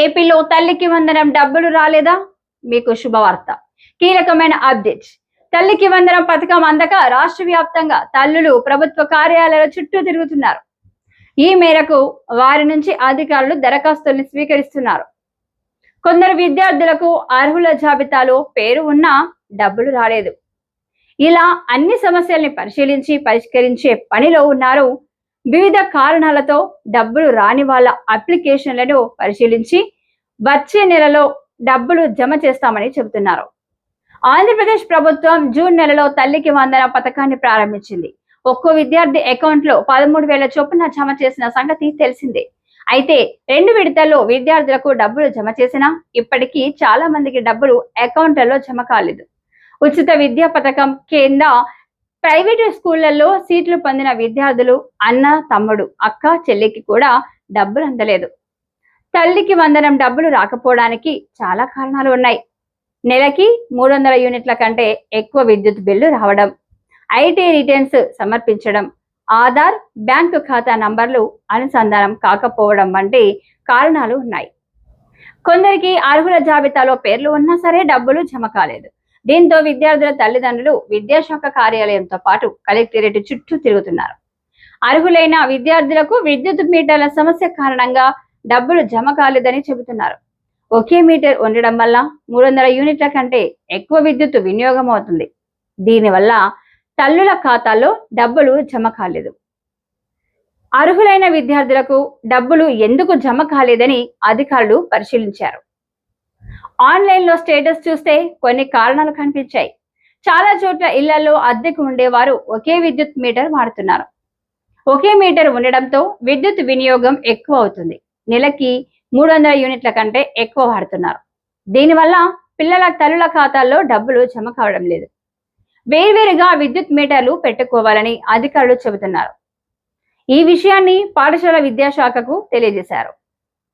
ఏపీలో తల్లికి వందనం డబ్బులు రాలేదా? మీకు శుభవార్త. కీలకమైన అప్డేట్. తల్లికి వందనం పథకం అందక రాష్ట్ర వ్యాప్తంగా తల్లులు ప్రభుత్వ కార్యాలయాల చుట్టూ తిరుగుతున్నారు. ఈ మేరకు వారి నుంచి అధికారులు దరఖాస్తుల్ని స్వీకరిస్తున్నారు. కొందరు విద్యార్థులకు అర్హుల జాబితాలో పేరు ఉన్నా డబ్బులు రాలేదు. ఇలా అన్ని సమస్యల్ని పరిష్కరించే పనిలో ఉన్నారు. వివిధ కారణాలతో డబ్బులు రాని వాళ్ళ అప్లికేషన్లను పరిశీలించి వచ్చే నెలలో డబ్బులు జమ చేస్తామని చెబుతున్నారు. ఆంధ్రప్రదేశ్ ప్రభుత్వం జూన్ నెలలో తల్లికి వందనం పథకాన్ని ప్రారంభించింది. ఒక్కో విద్యార్థి అకౌంట్ లో 13,000 చొప్పున జమ చేసిన సంగతి తెలిసిందే. అయితే 2 విడతల్లో విద్యార్థులకు డబ్బులు జమ చేసినా ఇప్పటికీ చాలా మందికి డబ్బులు అకౌంట్లలో జమ కాలేదు. ఉచిత విద్యా పథకం కింద ప్రైవేటు స్కూళ్లలో సీట్లు పొందిన విద్యార్థులు అన్న, తమ్ముడు, అక్క, చెల్లికి కూడా డబ్బులు అందలేదు. తల్లికి వందనం డబ్బులు రాకపోవడానికి చాలా కారణాలు ఉన్నాయి. నెలకి 300 యూనిట్ల కంటే ఎక్కువ విద్యుత్ బిల్లు రావడం, ఐటీ రిటర్న్స్ సమర్పించడం, ఆధార్, బ్యాంకు ఖాతా నంబర్లు అనుసంధానం కాకపోవడం వంటి కారణాలు ఉన్నాయి. కొందరికి అర్హుల జాబితాలో పేర్లు ఉన్నా సరే డబ్బులు జమ కాలేదు. దీంతో విద్యార్థుల తల్లిదండ్రులు విద్యాశాఖ కార్యాలయంతో పాటు కలెక్టరేట్ చుట్టూ తిరుగుతున్నారు. అర్హులైన విద్యార్థులకు విద్యుత్ మీటర్ల సమస్య కారణంగా డబ్బులు జమ కాలేదని చెబుతున్నారు. ఒకే మీటర్ ఉండడం వల్ల 300 యూనిట్ల కంటే ఎక్కువ విద్యుత్ వినియోగం అవుతుంది. దీనివల్ల తల్లుల ఖాతాల్లో డబ్బులు జమ కాలేదు. అర్హులైన విద్యార్థులకు డబ్బులు ఎందుకు జమ కాలేదని అధికారులు పరిశీలించారు. ఆన్లైన్ లో స్టేటస్ చూస్తే కొన్ని కారణాలు కనిపించాయి. చాలా చోట్ల ఇళ్లలో అద్దెకు ఉండేవారు ఒకే విద్యుత్ మీటర్ వాడుతున్నారు. ఒకే మీటర్ ఉండడంతో విద్యుత్ వినియోగం ఎక్కువ అవుతుంది. నెలకి 300 యూనిట్ల కంటే ఎక్కువ వాడుతున్నారు. దీనివల్ల పిల్లల తల్లుల ఖాతాల్లో డబ్బులు జమ కావడం లేదు. వేర్వేరుగా విద్యుత్ మీటర్లు పెట్టుకోవాలని అధికారులు చెబుతున్నారు. ఈ విషయాన్ని పాఠశాల విద్యాశాఖకు తెలియజేశారు.